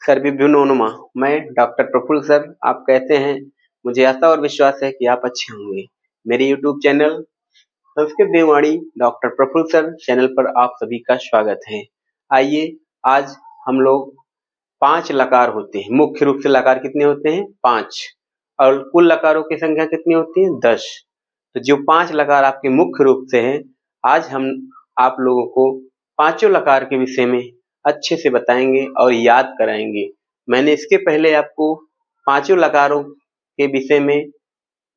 सर्वेभ्यो नमो नमः। मैं doctor Praful sir, आप कहते हैं, मुझे आशा और विश्वास है कि आप अच्छे होंगे। मेरे यूट्यूब चैनल संस्कृत देववाणी डॉक्टर प्रफुल्ल सर चैनल पर आप सभी का स्वागत है। आइए, आज हम लोग 5 लकार होते हैं। मुख्य रूप से लकार कितने होते हैं? 5। और कुल लकारों की संख्या कितनी होती है? 10। तो जो 5 लकार आपके मुख्य रूप से हैं, आज हम आप लोगों को पांचों लकार के विषय में अच्छे से बताएंगे और याद कराएंगे। मैंने इसके पहले आपको पांचों लकारों के विषय में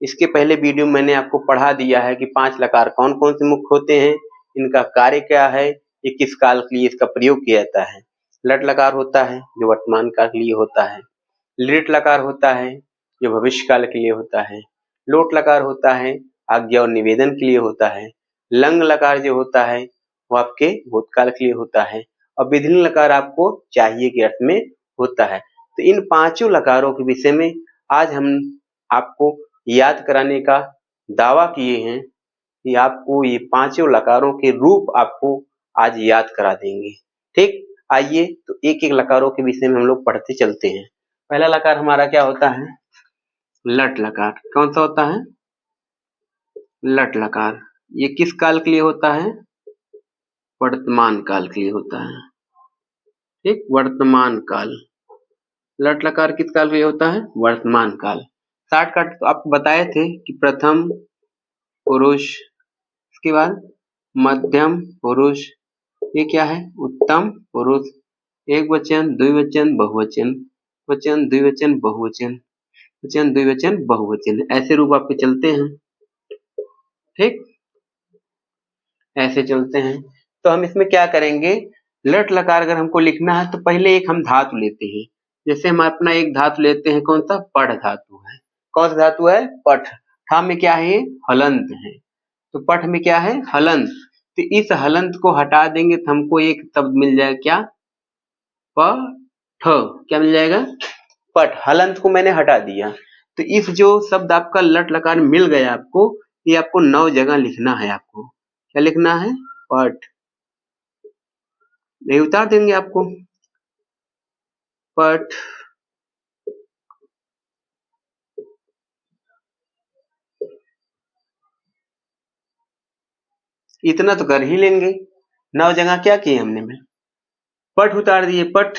इसके पहले वीडियो मैंने आपको पढ़ा दिया है कि 5 लकार कौन कौन से मुख्य होते हैं, इनका कार्य क्या है, ये किस काल के लिए इसका प्रयोग किया जाता है। लट लकार होता है जो वर्तमान काल के लिए होता है। लिट लकार होता है जो भविष्य काल के लिए होता है। लोट लकार होता है आज्ञा और निवेदन के लिए होता है। लंग लकार जो होता है वो आपके भूतकाल के लिए होता है। और विधिलिंग लकार आपको चाहिए के अर्थ में होता है। तो इन पांचों लकारों के विषय में आज हम आपको याद कराने का दावा किए हैं कि आपको ये पांचों लकारों के रूप आपको आज याद करा देंगे। ठीक, आइए तो एक एक लकारों के विषय में हम लोग पढ़ते चलते हैं। पहला लकार हमारा क्या होता है? लट लकार। कौन सा होता है? लट लकार। ये किस काल के लिए होता है? वर्तमान काल के लिए होता है। ठीक, वर्तमान काल। लट लकार किस काल के लिए होता है? वर्तमान काल। शॉर्टकट तो आपको बताए थे कि प्रथम पुरुष, इसके बाद मध्यम पुरुष, ये क्या है? उत्तम पुरुष, एक वचन, द्विवचन, बहुवचन, वचन, द्विवचन, बहुवचन, वचन, द्विवचन, बहुवचन, ऐसे रूप आपके चलते हैं। ठीक, ऐसे चलते हैं। तो हम इसमें क्या करेंगे? लट लकार अगर हमको लिखना है तो पहले एक हम धातु लेते हैं। जैसे हम अपना एक धातु लेते हैं, कौन सा? पठ धातु है। कौन सा धातु है? पठ। ठा में क्या है? हलंत है। तो पठ में क्या है? हलंत। तो इस हलंत को हटा देंगे तो हमको एक शब्द मिल जाएगा, क्या? पठ। क्या मिल जाएगा? पठ। हलंत को मैंने हटा दिया तो इस जो शब्द आपका लट लकार मिल गया आपको, ये आपको 9 जगह लिखना है। आपको क्या लिखना है? पठ। नहीं, उतार देंगे आपको। पठ। इतना तो कर ही लेंगे। 9 जगह क्या किए हमने? में पठ उतार दिए, पठ।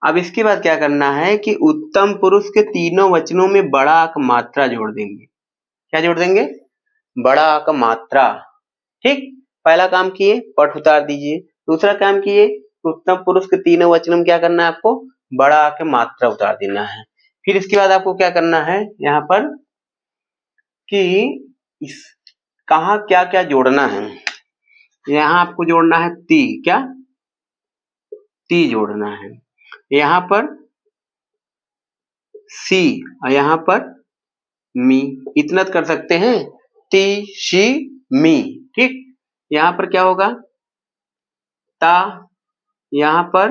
अब इसके बाद क्या करना है कि उत्तम पुरुष के तीनों वचनों में बड़ा अक मात्रा जोड़ देंगे। क्या जोड़ देंगे? बड़ा अक मात्रा। ठीक, पहला काम किए, पठ उतार दीजिए। दूसरा काम किए, उत्तम पुरुष के तीनों वचनों में क्या करना है आपको? बड़ा अक मात्रा उतार देना है। फिर इसके बाद आपको क्या करना है यहाँ पर कि इस कहाँ क्या क्या जोड़ना है। यहाँ आपको जोड़ना है ती। क्या? ती जोड़ना है। यहाँ पर सी और यहाँ पर मी। इतना कर सकते हैं, ती शी मी। ठीक, यहाँ पर क्या होगा? ता, यहाँ पर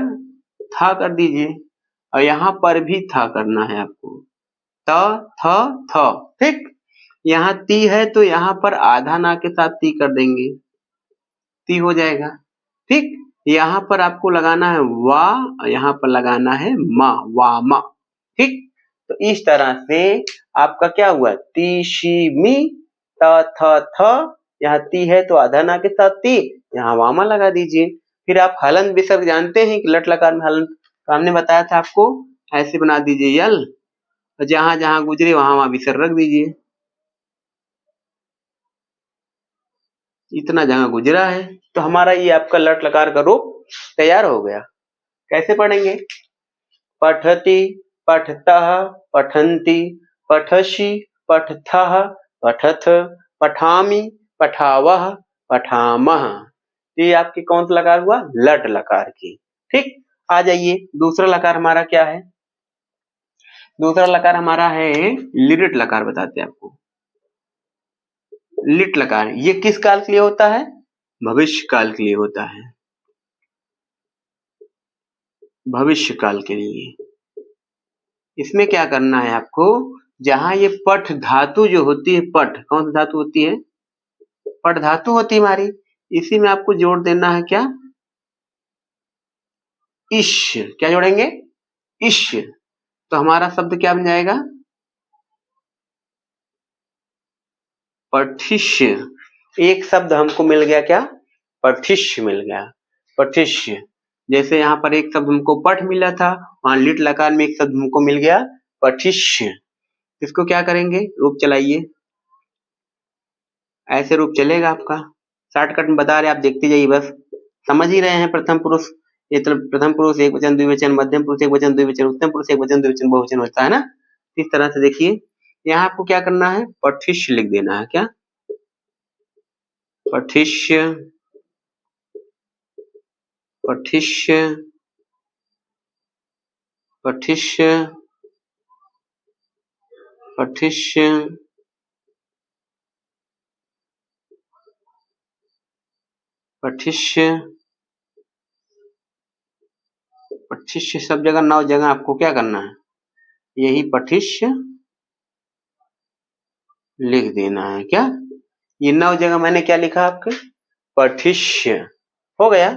था कर दीजिए और यहाँ पर भी था करना है आपको। त थ थ। ठीक, यहाँ ती है तो यहाँ पर आधा ना के साथ ती कर देंगे, ती हो जाएगा। ठीक, यहाँ पर आपको लगाना है वा और यहाँ पर लगाना है मा, वा मा। ठीक, तो इस तरह से आपका क्या हुआ? ती शी मी त थ थ। यहाँ ती है तो आधा ना के साथ ती, यहाँ वामा लगा दीजिए। फिर आप हलंत विसर्ग जानते हैं कि लट लकार में हलंत, तो हमने बताया था आपको, ऐसे बना दीजिए यल, जहां जहां गुजरे वहां वहां विसर्ग रख दीजिए। इतना जगह गुजरा है तो हमारा ये आपका लट लकार का रूप तैयार हो गया। कैसे पढ़ेंगे? पठति, पठतः, पठन्ति, पठसि, पठथः, पठथ, पठामि, पठावः, पठामः। ये आपकी कौन सा लकार हुआ? लट लकार की। ठीक, आ जाइए, दूसरा लकार हमारा क्या है? दूसरा लकार हमारा है लिट लकार। बताते हैं आपको। लिट लकार ये किस काल के लिए होता है? भविष्य काल के लिए होता है। भविष्य काल के लिए। इसमें क्या करना है आपको? जहां ये पठ धातु जो होती है, पठ कौन सी धातु होती है? पठ धातु होती है हमारी। इसी में आपको जोड़ देना है क्या? इश, क्या जोड़ेंगे? इश। तो हमारा शब्द क्या बन जाएगा? पठिष्य। एक शब्द हमको मिल गया, क्या? पठिष्य मिल गया, पठिष्य। जैसे यहाँ पर एक शब्द हमको पठ मिला था, वहां लिट लकार में एक शब्द हमको मिल गया पठिष्य। इसको क्या करेंगे? रूप चलाइए, ऐसे रूप चलेगा आपका। शॉर्टकट में बता रहे, आप देखते जाइए बस। समझ ही रहे हैं प्रथम पुरुष, ये तो प्रथम पुरुष एक वचन द्विवचन, मध्यम पुरुष एक वचन द्विवचन, उत्तम पुरुष एक वचन द्विवचन बहुवचन होता है ना। इस तरह से देखिए, यहाँ आपको क्या करना है? पठिष्य लिख देना है। क्या? पठिष्य, पठिष्य, पठिष्य, पठिष्य, पठिष्य, पठिष्य। सब जगह 9 जगह आपको क्या करना है? यही पठिष्य लिख देना है। क्या? ये 9 जगह मैंने क्या लिखा आपके? पठिष्य। हो गया,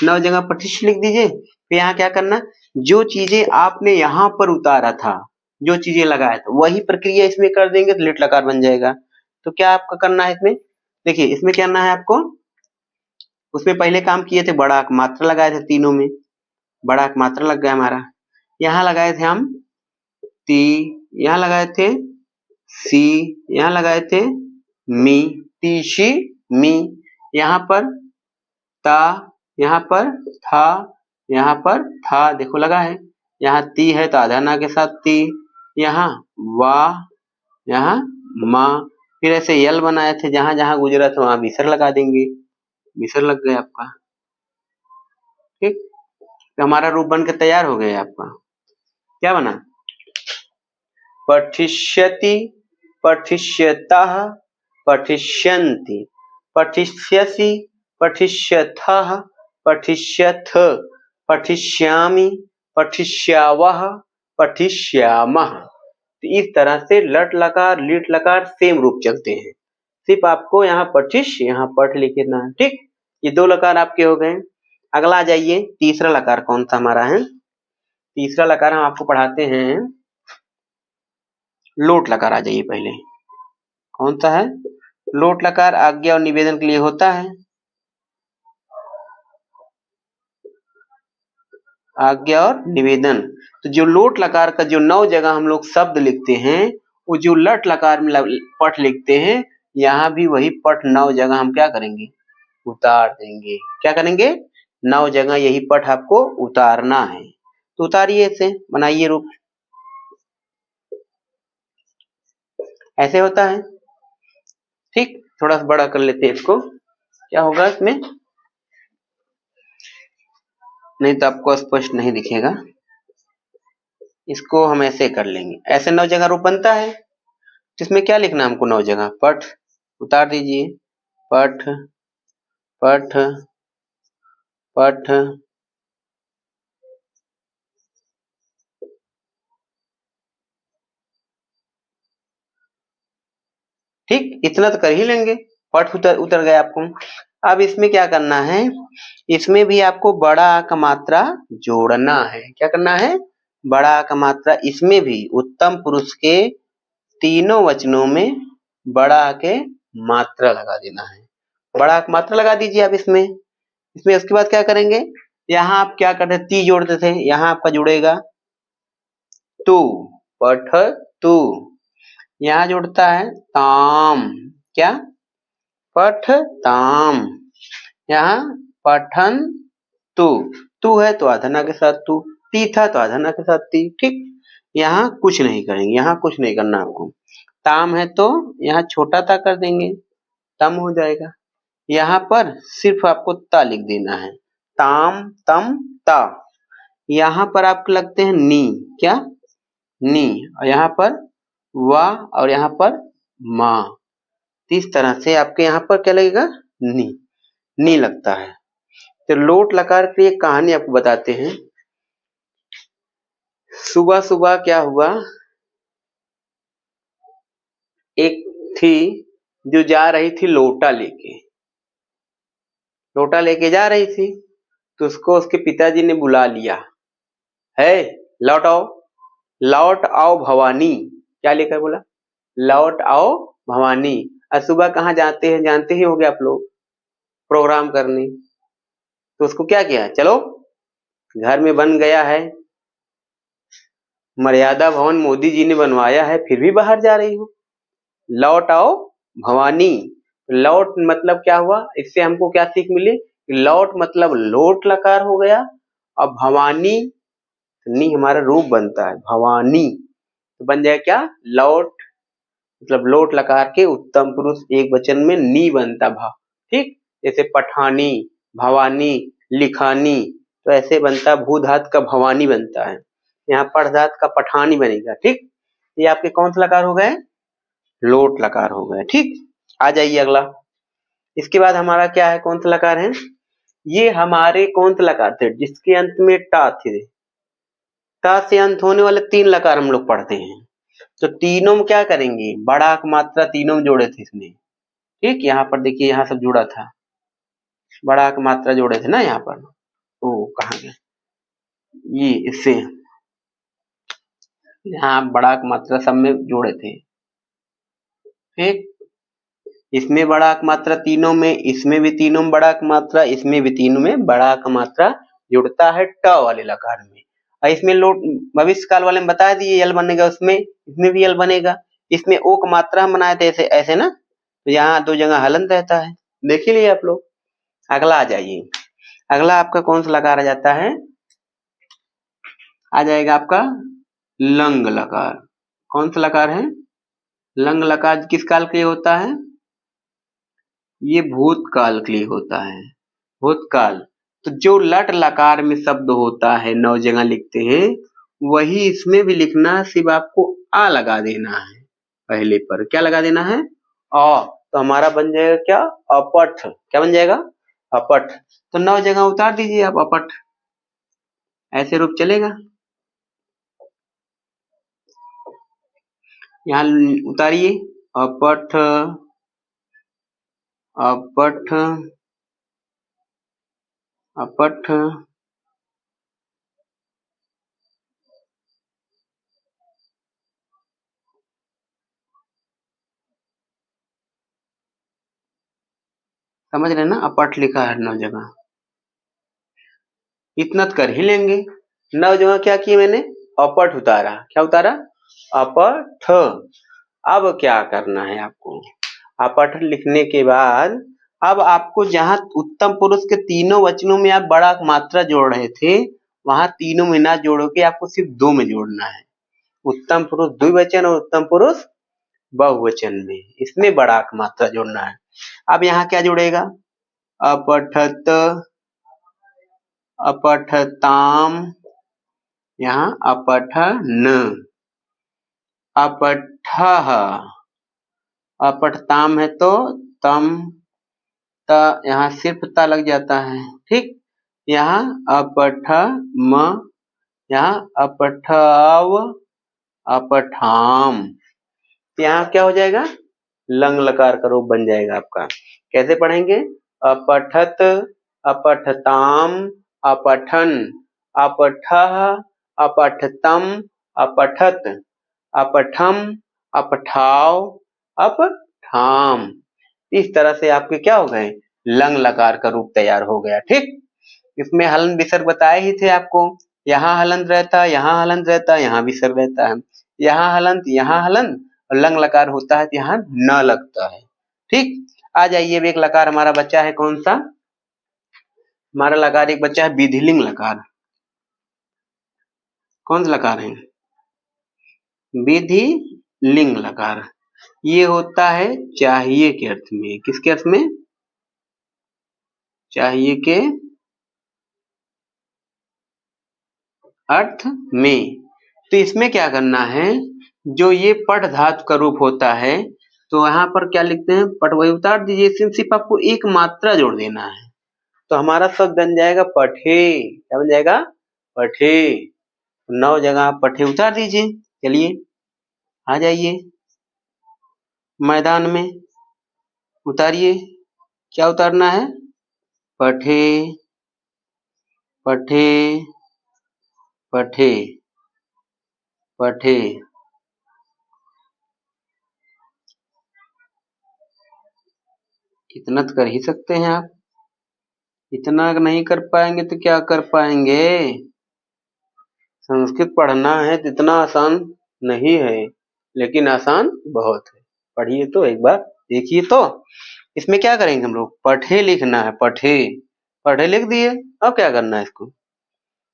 9 जगह पठिष्य लिख दीजिए। फिर यहाँ क्या करना? जो चीजें आपने यहाँ पर उतारा था, जो चीजें लगाया था, वही प्रक्रिया इसमें कर देंगे तो लिट लकार बन जाएगा। तो क्या आपका करना है इसमें? देखिए, इसमें क्या करना है आपको? उसमें पहले काम किए थे, बड़ा अक मात्रा लगाए थे तीनों में, बड़ा अक मात्रा लग गया हमारा। यहाँ लगाए थे हम ती, यहाँ लगाए थे सी, यहाँ लगाए थे मी, तीशी मी। यहाँ पर ता, यहाँ पर था, यहाँ पर था, देखो लगा है। यहाँ ती है तो आधा ना के साथ ती, यहाँ वाह, यहाँ माँ। फिर ऐसे यल बनाए थे, जहां जहां गुजरा था वहां विसर लगा देंगे, विसर लग गया आपका। ठीक, तो हमारा रूप बन के तैयार हो गया आपका। क्या बना? पठिष्यति, पठिष्यतः, पठिष्यन्ति, पठिष्यसि, पठिष्यथः, पठिष्यथ, पठिष्यामि, पठिष्यावः, पठिष्यामः। तो इस तरह से लट लकार लिट लकार सेम रूप चलते हैं। सिर्फ आपको यहाँ पठिष्य, यहाँ पठ लिखना है। ठीक, ये 2 लकार आपके हो गए। अगला आ जाइए, तीसरा लकार कौन सा हमारा है? तीसरा लकार हम आपको पढ़ाते हैं, लोट लकार। आ जाइए पहले, कौन सा है? लोट लकार आज्ञा और निवेदन के लिए होता है। आज्ञा और निवेदन। तो जो लोट लकार का जो 9 जगह हम लोग शब्द लिखते हैं, वो जो लट लकार में पठ लिखते हैं, यहाँ भी वही पठ 9 जगह हम क्या करेंगे? उतार देंगे। क्या करेंगे? 9 जगह यही पठ आपको उतारना है। तो उतारिए, इसे बनाइए रूप। ऐसे होता है। ठीक, थोड़ा सा बड़ा कर लेते हैं इसको, क्या होगा इसमें? नहीं तो आपको स्पष्ट नहीं दिखेगा। इसको हम ऐसे कर लेंगे, ऐसे 9 जगह रूप बनता है। तो इसमें क्या लिखना है हमको? 9 जगह पठ, उतार दीजिए। पठ, पठ, पठ, ठीक, इतना तो कर ही लेंगे। पठ उतर उतर गया आपको। अब इसमें क्या करना है? इसमें भी आपको बड़ा आ का मात्रा जोड़ना है। क्या करना है? बड़ा आ का मात्रा इसमें भी उत्तम पुरुष के तीनों वचनों में बड़ा आ के मात्रा लगा देना है। बड़ा आ का मात्रा लगा दीजिए आप इसमें। इसमें उसके बाद क्या करेंगे? यहाँ आप क्या करते ती जोड़ते थे, यहाँ आपका जुड़ेगा तू, पठ तू। यहाँ जुड़ता है ताम, क्या? पठ ताम। यहाँ पठन तू, तू है तो आधना के साथ तू, ती था तो आधना के साथ ती। ठीक, यहाँ कुछ नहीं करेंगे, यहाँ कुछ नहीं करना आपको। ताम है तो यहाँ छोटा ता कर देंगे, तम हो जाएगा। यहाँ पर सिर्फ आपको ता लिख देना है, ताम तम ता। यहाँ पर आपको लगते हैं नी, क्या? नी। और यहाँ पर वा, और यहाँ पर माँ। इस तरह से आपके यहाँ पर क्या लगेगा? नी, नी लगता है। तो लोट लकार की एक कहानी आपको बताते हैं। सुबह सुबह क्या हुआ, एक थी जो जा रही थी लोटा लेके, लोटा लेके जा रही थी। तो उसको उसके पिताजी ने बुला लिया है, लौट आओ, लौट आओ भवानी। क्या लेकर बोला? लौट आओ भवानी। आज सुबह कहाँ जाते हैं, जानते ही होंगे आप लोग, प्रोग्राम करने। तो उसको क्या किया, चलो घर में बन गया है, मर्यादा भवन मोदी जी ने बनवाया है, फिर भी बाहर जा रही हो। लौट आओ भवानी। लौट मतलब क्या हुआ, इससे हमको क्या सीख मिली? लौट मतलब लोट लकार हो गया, और भवानी नी हमारा रूप बनता है भवानी, तो बन जाए क्या, लौट, मतलब लोट लकार के उत्तम पुरुष एक वचन में नी बनता भा, ठीक। जैसे पठानी, भवानी, लिखानी, तो ऐसे बनता भू धात का भवानी बनता है, यहाँ पढ़ धात का पठानी बनेगा, ठीक। ये आपके कौन से लकार हो गए, लोट लकार हो गए, ठीक। आ जाइए अगला। इसके बाद हमारा क्या है, कौन सा लकार है, ये हमारे कौन से लकार थे जिसके अंत में टा थे। टा से अंत होने वाले 3 लकार हम लोग पढ़ते हैं, तो तीनों में क्या करेंगे, बड़ा की मात्रा तीनों में जोड़े थे इसमें, ठीक। यहाँ पर देखिए, यहाँ सब जुड़ा था, बड़ा की मात्रा जोड़े थे ना यहाँ पर। ओ कहाँ गया, ये इससे यहाँ बड़ा की मात्रा सब में जोड़े थे, ठीक। इसमें बड़ा की मात्रा तीनों में, इसमें भी तीनों में बड़ा की मात्रा, इसमें भी तीनों में बड़ा की मात्रा जुड़ता है ट वाले लकार में। और इसमें लोट भविष्य काल वाले में बता दिए यल बनेगा, उसमें इसमें भी यल बनेगा। इसमें ओ की मात्रा हम बनाए थे ऐसे ऐसे ना, तो यहाँ 2 जगह हलन रहता है, देख ही लिए आप लोग। अगला आ जाइए, अगला आपका कौन सा लकार आ जाता है, आ जाएगा आपका लंग लकार। कौन सा लकार है, लंग लकार किस काल के लिए होता है, ये भूतकाल के लिए होता है, भूतकाल। तो जो लट लकार में शब्द होता है 9 जगह लिखते हैं, वही इसमें भी लिखना है, सिर्फ आपको आ लगा देना है पहले पर। क्या लगा देना है, अ, तो हमारा बन जाएगा क्या, अपठ। क्या बन जाएगा, अपठ। तो 9 जगह उतार दीजिए आप अपठ, ऐसे रूप चलेगा। यहाँ उतारिए, अपठ, अपठ, अपठ, समझ रहे ना, अपठ लिखा है 9 जगह, इतना तो कर ही लेंगे। 9 जगह क्या किए मैंने, अपठ उतारा। क्या उतारा, अपठ। अब क्या करना है आपको, अपठ लिखने के बाद अब आपको जहां उत्तम पुरुष के तीनों वचनों में आप बड़ा मात्रा जोड़ रहे थे, वहां तीनों में ना जोड़ के आपको सिर्फ 2 में जोड़ना है। उत्तम पुरुष द्विवचन और उत्तम पुरुष बहुवचन में, इसमें बड़ा मात्रा जोड़ना है। अब यहाँ क्या जुड़ेगा, अपठत, अपठताम, यहाँ अपठन, अपठः, अपठताम है तो तम, त यहाँ सिर्फ ता लग जाता है, ठीक। यहाँ अपठम, यहाँ अपठव, अपठाम, यहाँ क्या हो जाएगा, लंग लकार का रूप बन जाएगा आपका। कैसे पढ़ेंगे, अपठत, अपठताम, अपठन, अपठः, अपठतम, अपठत, अपठम, अपठाव, अपठाम। इस तरह से आपके क्या हो गए, लंग लकार का रूप तैयार हो गया, ठीक। इसमें हलन विसर्ग बताए ही थे आपको, यहाँ हलंत रहता है, यहाँ हलंत रहता है, यहाँ विसर्ग रहता है, यहाँ हलंत, यहाँ हलंत, और लंग लकार होता है तो यहाँ न लगता है, ठीक। आ जाइए, एक लकार हमारा बच्चा है, कौन सा, हमारा लकार एक बच्चा है विधिलिंग लकार। कौन सा लकार है, विधि लिंग लकार। ये होता है चाहिए के अर्थ में, किसके अर्थ में, चाहिए के अर्थ में। तो इसमें क्या करना है, जो ये पठ धातु का रूप होता है, तो यहाँ पर क्या लिखते हैं, पठ वही उतार दीजिए, सिर्फ आपको एक मात्रा जोड़ देना है, तो हमारा शब्द बन जाएगा पठे। क्या बन जाएगा, पठे। 9 जगह आप पठे उतार दीजिए। चलिए आ जाइए मैदान में, उतारिए। क्या उतारना है, पठे, पठे पठे पठे इतना तो कर ही सकते हैं आप। इतना नहीं कर पाएंगे तो क्या कर पाएंगे। संस्कृत पढ़ना है तो इतना आसान नहीं है, लेकिन आसान बहुत है। पढ़िए तो एक बार, देखिए तो। इसमें क्या करेंगे हम लोग, पठे लिखना है, पठे। पढ़े लिख दिए। अब क्या करना है इसको,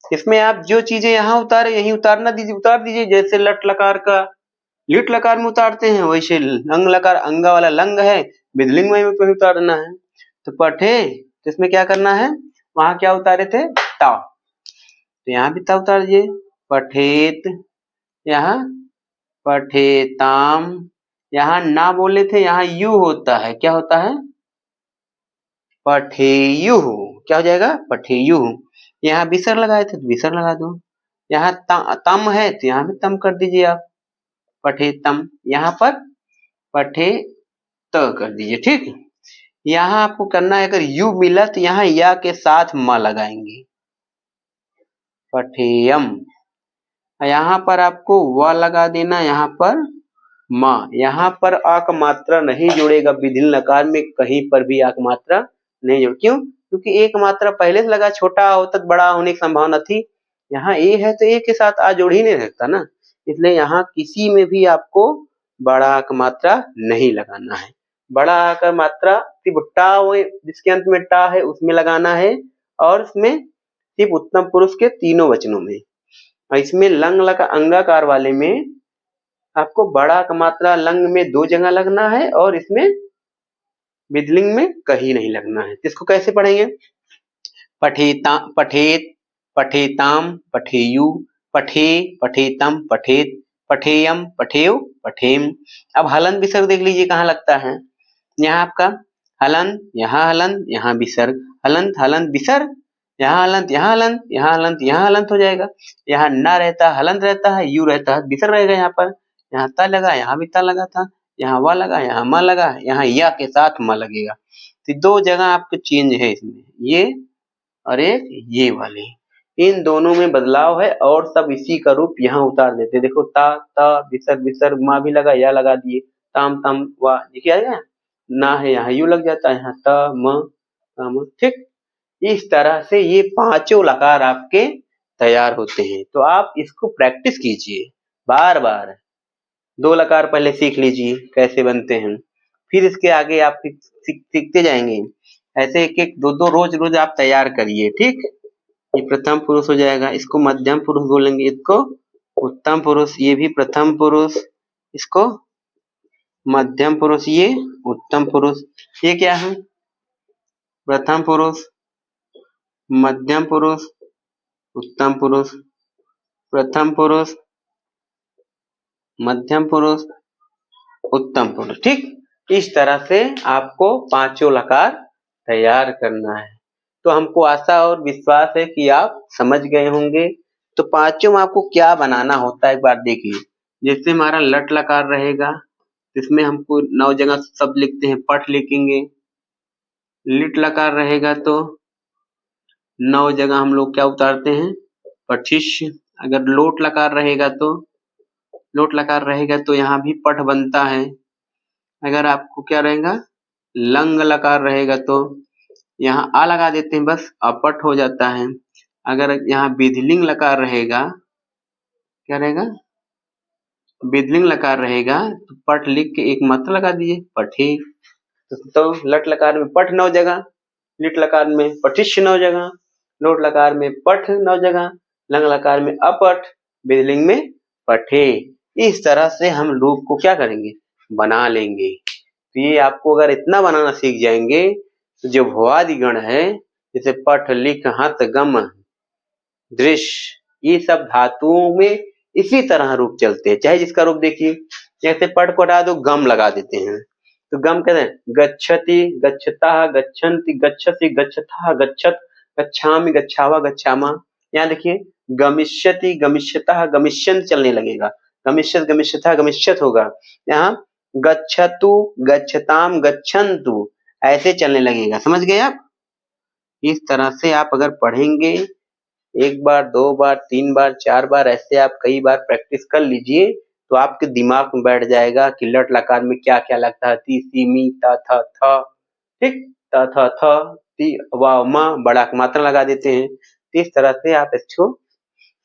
इसमें आप जो चीजें यहाँ उतारे यहीं उतारना दीजिए, उतार दीजिए। जैसे लट लकार का लिट लकार में उतारते हैं, वैसे लंग लकार अंगा वाला लंग है, विधिलिंग में भी उतारना है। तो पठे, तो इसमें क्या करना है, वहां क्या उतारे थे, ता, तो यहाँ भी ता उतार दीजिए। पठेत, यहाँ पठेताम, यहाँ ना बोले थे, यहाँ यू होता है, क्या होता है, पठेयु, क्या हो जाएगा, पठेयु। यहाँ विसर लगाए थे तो विसर लगा दो। यहाँ तम है तो यहाँ भी तम कर दीजिए आप, पठेतम। यहाँ पर पठे त कर दीजिए, ठीक। यहाँ आपको करना है, अगर यू मिला तो यहाँ या के साथ म लगाएंगे, पठेयम। यहाँ पर आपको व लगा देना, यहाँ पर म। यहाँ पर आ का मात्रा नहीं जोड़ेगा, विधिल नकार में कहीं पर भी आ का मात्रा नहीं जोड़, क्यों, क्योंकि एक मात्रा पहले से लगा, छोटा हो तक बड़ा होने की संभावना थी। यहाँ ए है तो ए के साथ आ जोड़ ही नहीं सकता ना, इसलिए यहाँ किसी में भी आपको बड़ा आ का मात्रा नहीं लगाना है। बड़ा आ का मात्रा सिर्फ टा, जिसके अंत में टा है उसमें लगाना है, और इसमें सिर्फ उत्तम पुरुष के तीनों वचनों में। और इसमें लंग लका अंगाकार वाले में आपको बड़ा का मात्रा लंग में 2 जगह लगना है, और इसमें विधिलिंग में कहीं नहीं लगना है। इसको कैसे पढ़ेंगे, पठेता पठेत पठेताम पठेयु, पठे पठेतम पठेत, पठेयम पठेय पठेम। अब हलन विसर्ग देख लीजिए कहाँ लगता है, यहाँ आपका हलन, यहाँ हलन, यहाँ विसर्ग, हलंत हलंत विसर्ग, यहाँ हलंत, यहाँ हलंत, यहाँ हलंत, यहाँ हलंत हो जाएगा। यहाँ ना रहता है हलंत रहता है, यू रहता है विसर्ग रहेगा। यहाँ पर यहाँ ता लगा, यहाँ भी ता लगा था, यहाँ वा लगा, यहाँ म लगा, यहाँ या के साथ म लगेगा। तो 2 जगह आपके चेंज है इसमें, ये और एक ये वाले, इन दोनों में बदलाव है, और सब इसी का रूप यहाँ उतार देते। देखो ता ता विसर्ग विसर्ग, माँ भी लगा, या लगा दिए, ताम तम वा, देखिए आएगा ना है, यहाँ यू लग जाता है, यहाँ त म तम, ठीक। इस तरह से ये पांचों लकार आपके तैयार होते हैं। तो आप इसको प्रैक्टिस कीजिए बार बार। 2 लकार पहले सीख लीजिए कैसे बनते हैं, फिर इसके आगे आप सीखते जाएंगे। ऐसे एक एक 2 रोज रोज आप तैयार करिए, ठीक। ये प्रथम पुरुष हो जाएगा, इसको मध्यम पुरुष बोलेंगे, इसको उत्तम पुरुष, ये भी प्रथम पुरुष, इसको मध्यम पुरुष, ये उत्तम पुरुष। ये क्या है, प्रथम पुरुष, मध्यम पुरुष, उत्तम पुरुष, प्रथम पुरुष, मध्यम पुरुष, उत्तम पुरुष, ठीक। इस तरह से आपको पांचों लकार तैयार करना है। तो हमको आशा और विश्वास है कि आप समझ गए होंगे। तो पांचों में आपको क्या बनाना होता है एक बार देखिए। जैसे हमारा लट लकार रहेगा, इसमें हमको 9 जगह शब्द लिखते हैं, पठ लिखेंगे। लिट लकार रहेगा तो 9 जगह हम लोग क्या उतारते हैं, पठिष्य। अगर लोट लकार रहेगा तो लोट लकार रहेगा तो यहाँ भी पठ बनता है। अगर आपको क्या रहेगा, लंग लकार रहेगा तो यहाँ आ लगा देते हैं, बस अपठ हो जाता है। अगर यहाँ विधिलिंग लकार रहेगा, क्या रहेगा, विधिलिंग लकार रहेगा तो पठ लिख के एक मात्रा लगा दीजिए, पठे। तो लट लकार में पठ 9 जगह, लिट लकार में पठिष्य 9 जगह, लोट लकार में पठ 9 जगह, लंग लकार में अपठ, विधिलिंग में पठे। इस तरह से हम रूप को क्या करेंगे, बना लेंगे। तो ये आपको अगर इतना बनाना सीख जाएंगे तो जो भुआदि गण है, जैसे पठ लिख हत गम दृश्य, ये सब धातुओं में इसी तरह रूप चलते हैं। चाहे जिसका रूप देखिए, जैसे पठ को हटा दो, गम लगा देते हैं, तो गम कहते हैं गच्छति गच्छता गच्छन्ति गच्छसि गच्छथा गच्छत गच्छामि गच्छावा गच्छामा। यहाँ देखिए गमिष्यति गमिष्यता गमिष्यन्ति चलने लगेगा, गमिष्यत गमिष्यथा गमिष्यत होगा। यहाँ गच्छतु गच्छताम गच्छन्तु ऐसे चलने लगेगा। समझ गए आप। इस तरह से आप अगर पढ़ेंगे एक बार, दो बार, तीन बार, चार बार, ऐसे आप कई बार प्रैक्टिस कर लीजिए तो आपके दिमाग में बैठ जाएगा कि लट लकार में क्या क्या लगता है। ती सी मी ता था था, ठीक, ता था था, ती वाव माँ, बड़ा की मात्रा लगा देते हैं। तो इस तरह से आप इसको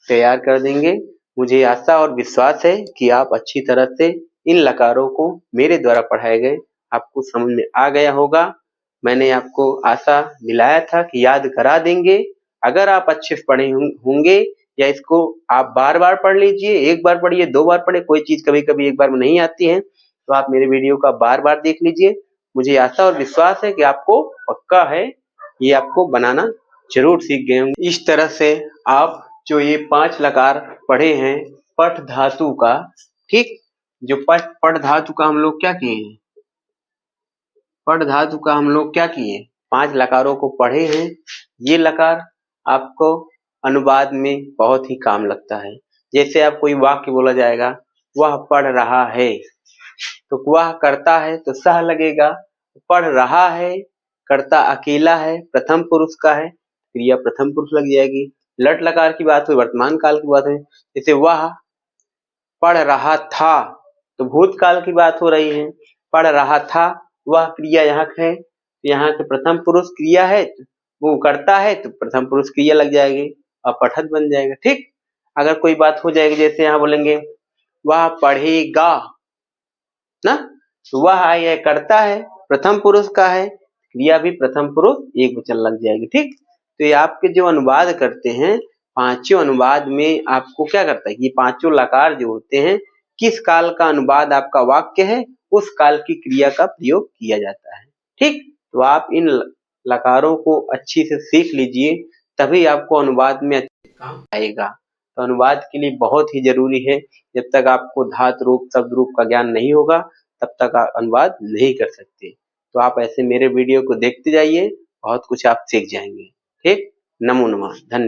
तैयार कर देंगे। मुझे आशा और विश्वास है कि आप अच्छी तरह से इन लकारों को मेरे द्वारा पढ़ाए गए आपको समझ में आ गया होगा। मैंने आपको आशा दिलाया था कि याद करा देंगे। अगर आप अच्छे से पढ़े होंगे या इसको आप बार बार पढ़ लीजिए, एक बार पढ़िए, दो बार पढ़े, कोई चीज कभी कभी एक बार में नहीं आती है तो आप मेरे वीडियो का बार बार देख लीजिए। मुझे आशा और विश्वास है कि आपको पक्का है ये आपको बनाना जरूर सीख गए होंगे। इस तरह से आप जो ये 5 लकार पढ़े हैं पठ धातु का, ठीक, जो पठ धातु का हम लोग क्या किए हैं, पठ धातु का हम लोग क्या किए, 5 लकारों को पढ़े हैं। ये लकार आपको अनुवाद में बहुत ही काम लगता है। जैसे आप कोई वाक्य बोला जाएगा, वह पढ़ रहा है, तो वह करता है तो सह लगेगा, पढ़ रहा है, करता अकेला है, प्रथम पुरुष का है, क्रिया प्रथम पुरुष लग जाएगी। लट लकार की बात हुई, वर्तमान काल की बात है। जैसे वह पढ़ रहा था, तो भूतकाल की बात हो रही है। पढ़ रहा था, वह क्रिया यहाँ है, यहाँ के प्रथम पुरुष क्रिया है, वो करता है तो प्रथम पुरुष क्रिया लग जाएगी और पठत बन जाएगा, ठीक। अगर कोई बात हो जाएगी, जैसे यहाँ बोलेंगे वह पढ़ेगा ना, तो वह यह करता है, प्रथम पुरुष का है, क्रिया भी प्रथम पुरुष एक वचन लग जाएगी, ठीक। तो ये आपके जो अनुवाद करते हैं, पांचों अनुवाद में आपको क्या करता है, ये पांचों लकार जो होते हैं, किस काल का अनुवाद आपका वाक्य है, उस काल की क्रिया का प्रयोग किया जाता है, ठीक। तो आप इन लकारों को अच्छी से सीख लीजिए, तभी आपको अनुवाद में काम आएगा। तो अनुवाद के लिए बहुत ही जरूरी है, जब तक आपको धातु रूप शब्द रूप का ज्ञान नहीं होगा तब तक आप अनुवाद नहीं कर सकते। तो आप ऐसे मेरे वीडियो को देखते जाइए, बहुत कुछ आप सीख जाएंगे, ठीक। नमो नमः, धन्यवाद।